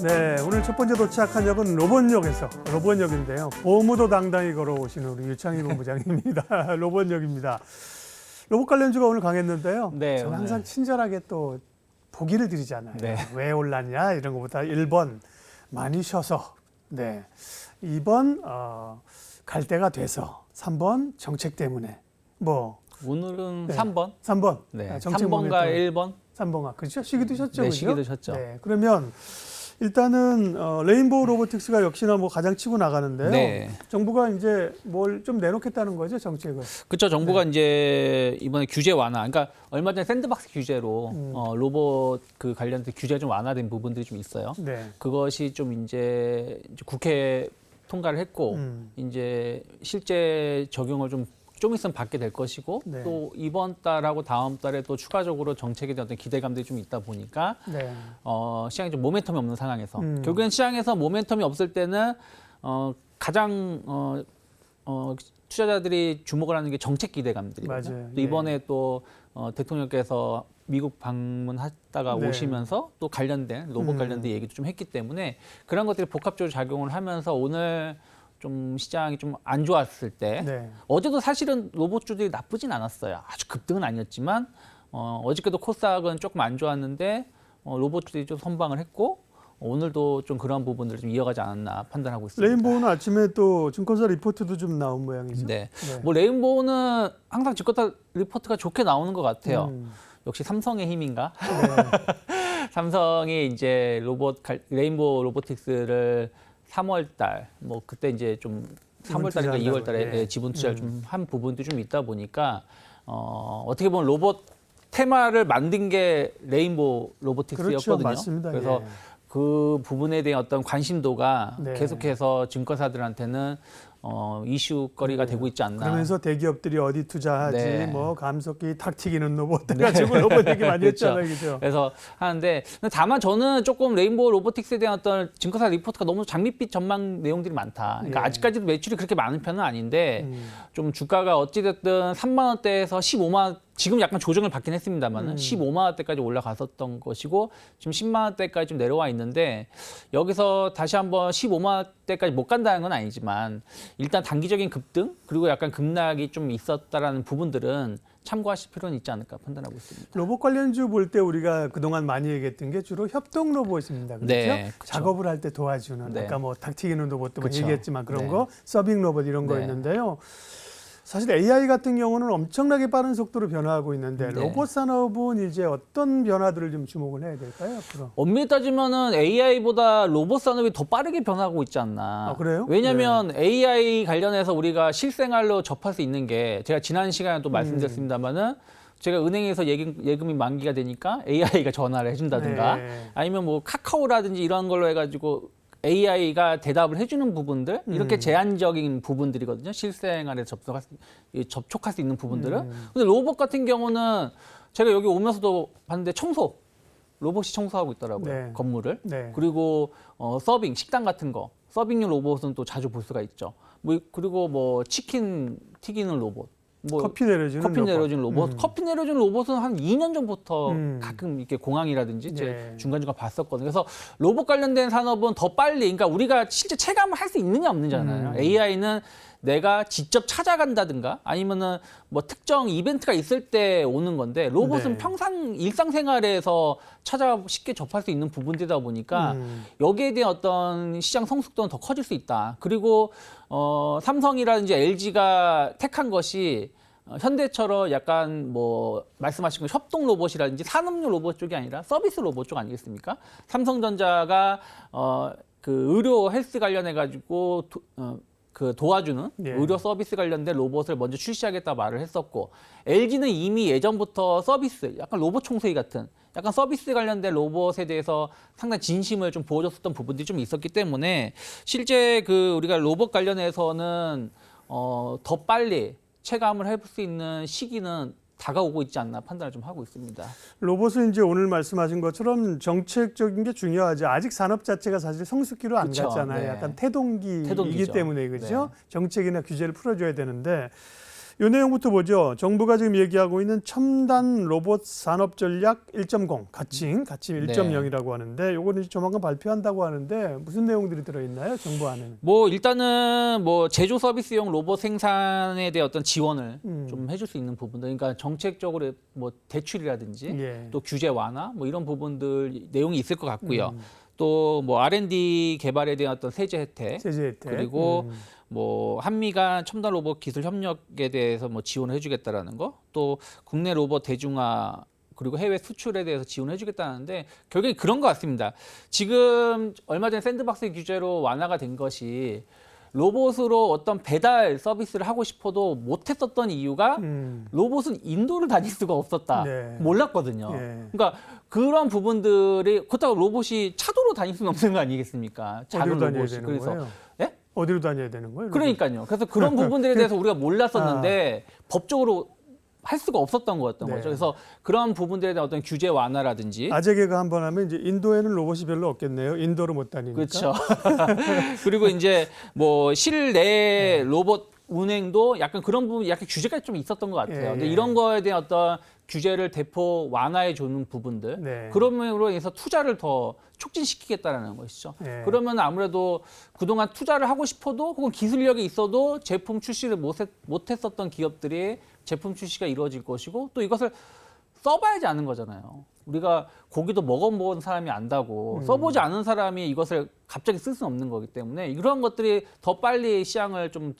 네, 오늘 첫 번째 도착한 역은 로봇역인데요. 보무도 당당히 걸어오시는 우리 유창희 본부장입니다. 로봇역입니다. 로봇 관련주가 오늘 강했는데요. 네, 저는 오늘. 항상 친절하게 또 보기를 드리잖아요. 네. 왜 올랐냐 이런 것보다 1번 많이 쉬어서, 네, 2번 갈 때가 돼서, 3번 정책 때문에, 뭐 오늘은 네. 3번. 3번 네. 정책 3번과 모멘텀. 1번. 3번가 그렇죠? 쉬기도 쉬었죠, 네, 그죠? 쉬기도 쉬었죠. 네, 그러면 일단은 레인보우 로보틱스가 역시나 뭐 가장 치고 나가는데요. 네. 정부가 이제 뭘 좀 내놓겠다는 거죠, 정책을. 그렇죠. 정부가 이제 이번에 규제 완화. 그러니까 얼마 전에 샌드박스 규제로 로봇 그 관련된 규제가 좀 완화된 부분들이 좀 있어요. 네. 그것이 좀 이제 국회 통과를 했고 이제 실제 적용을 좀 있으면 받게 될 것이고 네. 또 이번 달하고 다음 달에 또 추가적으로 정책에 대한 어떤 기대감들이 좀 있다 보니까 네. 시장에 좀 모멘텀이 없는 상황에서 결국엔 시장에서 모멘텀이 없을 때는 가장 투자자들이 주목을 하는 게 정책 기대감들이거든요. 맞아요. 또 이번에 또 대통령께서 미국 방문하다가 네. 오시면서 또 관련된 로봇 관련된 얘기도 좀 했기 때문에 그런 것들이 복합적으로 작용을 하면서 오늘 좀 시장이 좀 안 좋았을 때 네. 어제도 사실은 로봇주들이 나쁘진 않았어요. 아주 급등은 아니었지만 어저께도 코스닥은 조금 안 좋았는데 로봇주들이 좀 선방을 했고 오늘도 좀 그런 부분들을 좀 이어가지 않았나 판단하고 있습니다. 레인보우는 아침에 또 증권사 리포트도 좀 나온 모양이죠. 네. 뭐 레인보우는 항상 증권사 리포트가 좋게 나오는 것 같아요. 역시 삼성의 힘인가? 네. 삼성이 이제 레인보우 로보틱스를 3월 달, 뭐 그때 이제 좀 3월 달인가 2월 달에 예. 지분 투자를 좀 한 부분도 좀 있다 보니까 어떻게 보면 로봇 테마를 만든 게 레인보우 로보틱스였거든요. 그렇죠, 맞습니다. 그래서 예. 그 부분에 대한 어떤 관심도가 네. 계속해서 증권사들한테는 이슈거리가 되고 있지 않나. 그러면서 대기업들이 어디 투자하지, 네. 뭐 감속기 탁 튀기는 로봇 해가지고 로봇 얘기 많이 그렇죠. 했잖아요, 그죠? 그래서 하는데 다만 저는 조금 레인보우 로보틱스에 대한 어떤 증권사 리포트가 너무 장밋빛 전망 내용들이 많다. 그러니까 예. 아직까지도 매출이 그렇게 많은 편은 아닌데 좀 주가가 어찌됐든 3만 원대에서 15만 원 지금 약간 조정을 받긴 했습니다만 15만 원대까지 올라갔었던 것이고 지금 10만 원대까지 좀 내려와 있는데 여기서 다시 한번 15만 원대까지 못 간다는 건 아니지만 일단 단기적인 급등 그리고 약간 급락이 좀 있었다라는 부분들은 참고하실 필요는 있지 않을까 판단하고 있습니다. 로봇 관련주 볼 때 우리가 그동안 많이 얘기했던 게 주로 협동 로봇입니다. 그렇죠? 네, 그쵸. 작업을 할 때 도와주는 네. 아까 뭐 탁 튀기는 로봇도 뭐 그쵸. 얘기했지만 그런 네. 거 서빙 로봇 이런 네. 거였는데요. 사실 AI 같은 경우는 엄청나게 빠른 속도로 변화하고 있는데 네. 로봇 산업은 이제 어떤 변화들을 좀 주목을 해야 될까요? 앞으로. 엄밀히 따지면은 AI보다 로봇 산업이 더 빠르게 변하고 있지 않나. 아, 그래요? 왜냐하면 AI 관련해서 우리가 실생활로 접할 수 있는 게 제가 지난 시간에 또 말씀드렸습니다만은 제가 은행에서 예금이 만기가 되니까 AI가 전화를 해준다든가 네. 아니면 뭐 카카오라든지 이런 걸로 해가지고 AI가 대답을 해주는 부분들 이렇게 제한적인 부분들이거든요. 실생활에 접촉할 수 있는 부분들은. 근데 로봇 같은 경우는 제가 여기 오면서도 봤는데 로봇이 청소하고 있더라고요. 네. 건물을. 네. 그리고 서빙, 식당 같은 거. 서빙용 로봇은 또 자주 볼 수가 있죠. 그리고 뭐 치킨 튀기는 로봇. 뭐 커피 내려주는 로봇. 커피 내려주는 로봇은 한 2년 전부터 가끔 이렇게 공항이라든지 네. 제 중간중간 봤었거든요. 그래서 로봇 관련된 산업은 더 빨리, 그러니까 우리가 실제 체감을 할 수 있느냐 없느냐잖아요. AI는 내가 직접 찾아간다든가 아니면은 뭐 특정 이벤트가 있을 때 오는 건데 로봇은 네. 평상 일상생활에서 쉽게 접할 수 있는 부분들이다 보니까 여기에 대한 어떤 시장 성숙도는 더 커질 수 있다. 그리고 삼성이라든지 LG가 택한 것이 현대처럼 약간 뭐 말씀하신 거 협동 로봇이라든지 산업용 로봇 쪽이 아니라 서비스 로봇 쪽 아니겠습니까? 삼성전자가 그 의료 헬스 관련해 가지고 그 도와주는 예. 의료 서비스 관련된 로봇을 먼저 출시하겠다 말을 했었고 LG는 이미 예전부터 서비스 약간 로봇 총수기 같은 약간 서비스 관련된 로봇에 대해서 상당히 진심을 좀 보여줬었던 부분들이 좀 있었기 때문에 실제 그 우리가 로봇 관련해서는 더 빨리 체감을 해볼 수 있는 시기는 다가오고 있지 않나 판단을 좀 하고 있습니다. 로봇은 이제 오늘 말씀하신 것처럼 정책적인 게 중요하죠. 아직 산업 자체가 사실 성숙기로 안 그쵸, 갔잖아요. 네. 약간 태동기이기 태동기죠. 때문에 그죠? 네. 정책이나 규제를 풀어줘야 되는데 이 내용부터 보죠. 정부가 지금 얘기하고 있는 첨단 로봇 산업 전략 1.0 가칭 1.0이라고 하는데 요거는 조만간 발표한다고 하는데 무슨 내용들이 들어있나요? 정부 안에는? 뭐 일단은 뭐 제조 서비스용 로봇 생산에 대한 어떤 지원을 좀 해줄 수 있는 부분들, 그러니까 정책적으로 뭐 대출이라든지 예. 또 규제 완화 뭐 이런 부분들 내용이 있을 것 같고요. 또 뭐 R&D 개발에 대한 어떤 세제 혜택, 세제 혜택. 그리고 뭐 한미 간 첨단 로봇 기술 협력에 대해서 뭐 지원을 해주겠다라는 거, 또 국내 로봇 대중화 그리고 해외 수출에 대해서 지원해주겠다는데 결국에 그런 것 같습니다. 지금 얼마 전에 샌드박스 규제로 완화가 된 것이 로봇으로 어떤 배달 서비스를 하고 싶어도 못했었던 이유가 로봇은 인도를 다닐 수가 없었다. 네. 몰랐거든요. 예. 그러니까 그런 부분들이 그렇다고 로봇이 차도로 다닐 수는 없는 거 아니겠습니까? 작은 어디로 다녀야 로봇이. 되는 그래서 거예요? 예? 어디로 다녀야 되는 거예요? 그러니까요. 그래서 그런 부분들에 대해서 우리가 몰랐었는데 법적으로 할 수가 없었던 거였던 네. 거죠. 그래서 그런 부분들에 대한 어떤 규제 완화라든지 아재 개그 한번 하면 이제 인도에는 로봇이 별로 없겠네요. 인도로 못 다니니까. 그렇죠. 그리고 이제 뭐 실내 로봇 운행도 약간 그런 부분, 약간 규제가 좀 있었던 것 같아요. 예, 근데 예. 이런 거에 대한 어떤 규제를 대폭 완화해 주는 부분들, 네. 그럼으로 인해서 투자를 더 촉진시키겠다라는 것이죠. 예. 그러면 아무래도 그동안 투자를 하고 싶어도 혹은 기술력이 있어도 제품 출시를 못했었던 기업들이 제품 출시가 이루어질 것이고, 또 이것을 써봐야지 아는 거잖아요. 우리가 고기도 먹어본 사람이 안다고 써보지 않은 사람이 이것을 갑자기 쓸 수는 없는 거기 때문에 이런 것들이 더 빨리 시장을 좀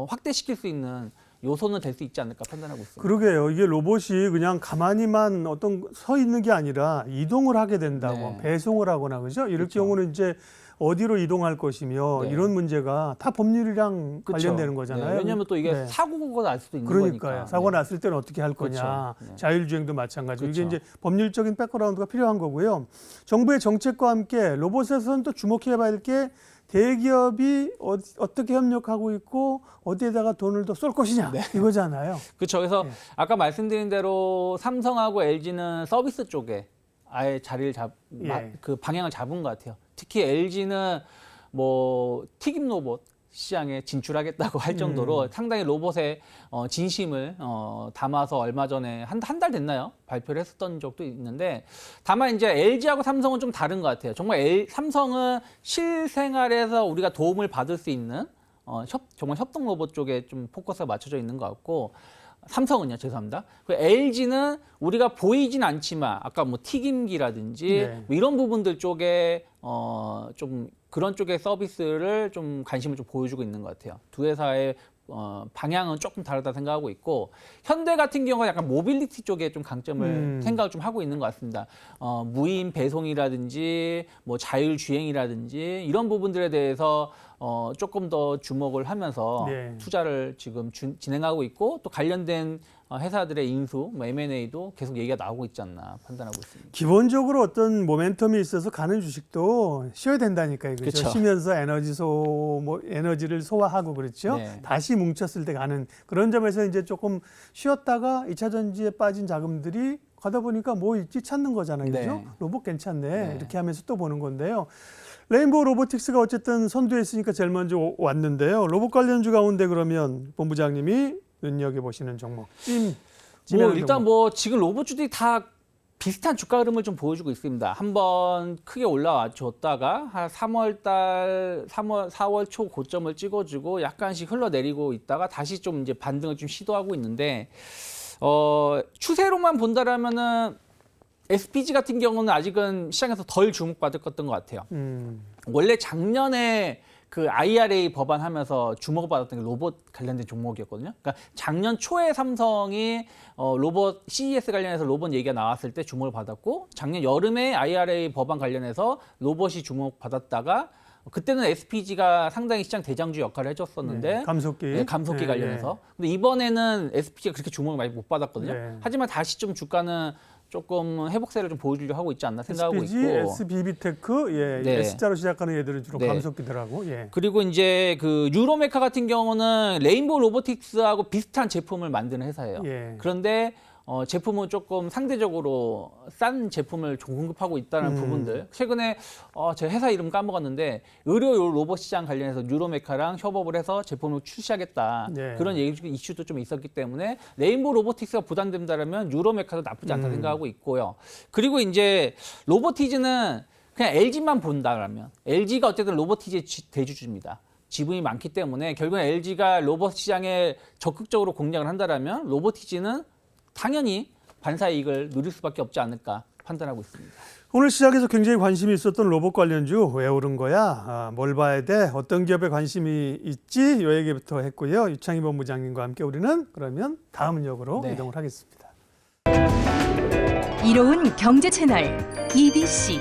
확대시킬 수 있는 요소는 될 수 있지 않을까 판단하고 있습니다. 그러게요. 이게 로봇이 그냥 가만히만 어떤 서 있는 게 아니라 이동을 하게 된다고 네. 배송을 하거나 그죠? 이럴 그렇죠. 경우는 이제 어디로 이동할 것이며 네. 이런 문제가 다 법률이랑 그렇죠. 관련되는 거잖아요. 네, 왜냐하면 또 이게 네. 사고가 날 수도 있는 그러니까요. 거니까. 사고 네. 났을 때는 어떻게 할 거냐. 그렇죠. 네. 자율주행도 마찬가지고 이게 그렇죠. 이제 법률적인 백그라운드가 필요한 거고요. 정부의 정책과 함께 로봇에서는 또 주목해야 할 게 대기업이 어떻게 협력하고 있고 어디에다가 돈을 더 쏠 것이냐 이거잖아요. 그렇죠. 그래서 네. 아까 말씀드린 대로 삼성하고 LG는 서비스 쪽에 아예 자리를 예. 그 방향을 잡은 것 같아요. 특히 LG는 뭐 튀김 로봇 시장에 진출하겠다고 할 정도로 상당히 로봇의 진심을 담아서 얼마 전에 한 달 됐나요? 발표를 했었던 적도 있는데, 다만 이제 LG하고 삼성은 좀 다른 것 같아요. 정말 삼성은 실생활에서 우리가 도움을 받을 수 있는 정말 협동 로봇 쪽에 좀 포커스가 맞춰져 있는 것 같고, 삼성은요, 죄송합니다. 그 LG는 우리가 보이진 않지만 아까 뭐 튀김기라든지 네. 뭐 이런 부분들 쪽에 좀 그런 쪽의 서비스를 좀 관심을 좀 보여주고 있는 것 같아요. 두 회사의 방향은 조금 다르다 생각하고 있고, 현대 같은 경우가 약간 모빌리티 쪽에 좀 강점을 생각을 좀 하고 있는 것 같습니다. 무인 배송이라든지 뭐 자율 주행이라든지 이런 부분들에 대해서 조금 더 주목을 하면서 네. 투자를 지금 진행하고 있고, 또 관련된 회사들의 인수, 뭐 M&A도 계속 얘기가 나오고 있지 않나 판단하고 있습니다. 기본적으로 어떤 모멘텀이 있어서 가는 주식도 쉬어야 된다니까요. 그렇죠? 그쵸. 쉬면서 에너지를 소화하고 그렇죠. 네. 다시 뭉쳤을 때 가는 그런 점에서 이제 조금 쉬었다가 2차 전지에 빠진 자금들이 가다 보니까 뭐 있지 찾는 거잖아요. 그죠? 네. 로봇 괜찮네. 네. 이렇게 하면서 또 보는 건데요. 레인보우 로보틱스가 어쨌든 선두에 있으니까 제일 먼저 왔는데요. 로봇 관련주 가운데 그러면 본부장님이 눈여겨보시는 종목. 뭐 일단 뭐 지금 로봇주들이 다 비슷한 주가 흐름을 좀 보여주고 있습니다. 한번 크게 올라와 줬다가 한 4월 초 고점을 찍어주고 약간씩 흘러내리고 있다가 다시 좀 이제 반등을 좀 시도하고 있는데, 추세로만 본다라면은 SPG 같은 경우는 아직은 시장에서 덜 주목받았던 것 같아요. 원래 작년에 그 IRA 법안 하면서 주목을 받았던 게 로봇 관련된 종목이었거든요. 그러니까 작년 초에 삼성이 로봇 CES 관련해서 로봇 얘기가 나왔을 때 주목을 받았고, 작년 여름에 IRA 법안 관련해서 로봇이 주목받았다가 그때는 SPG가 상당히 시장 대장주 역할을 해줬었는데, 네, 감속기, 네, 감속기 관련해서. 근데 이번에는 SPG가 그렇게 주목을 많이 못 받았거든요. 네. 하지만 다시 좀 주가는 조금 회복세를 좀 보여주려 하고 있지 않나 생각하고 SPG, 있고. SBB테크, 예, 네. S자로 시작하는 애들은 주로 네. 감속기더라고. 예. 그리고 이제 그 유로메카 같은 경우는 레인보우 로보틱스하고 비슷한 제품을 만드는 회사예요. 예. 그런데 제품은 조금 상대적으로 싼 제품을 좀 공급하고 있다는 부분들. 최근에 제 회사 이름 까먹었는데 의료 로봇 시장 관련해서 뉴로메카랑 협업을 해서 제품을 출시하겠다. 네. 그런 이슈도 좀 있었기 때문에 레인보우 로보틱스가 부담된다라면 뉴로메카도 나쁘지 않다 생각하고 있고요. 그리고 이제 로보티즈는 그냥 LG만 본다라면 LG가 어쨌든 로보티즈의 대주주입니다. 지분이 많기 때문에 결국엔 LG가 로봇 시장에 적극적으로 공략을 한다라면 로보티즈는 당연히 반사이익을 누릴 수밖에 없지 않을까 판단하고 있습니다. 오늘 시작에서 굉장히 관심이 있었던 로봇 관련주 왜 오른 거야? 뭘 봐야 돼? 어떤 기업에 관심이 있지? 이 얘기부터 했고요. 유창희 본부장님과 함께 우리는 그러면 다음 역으로 네. 이동을 하겠습니다. 이로운 경제 채널 EBC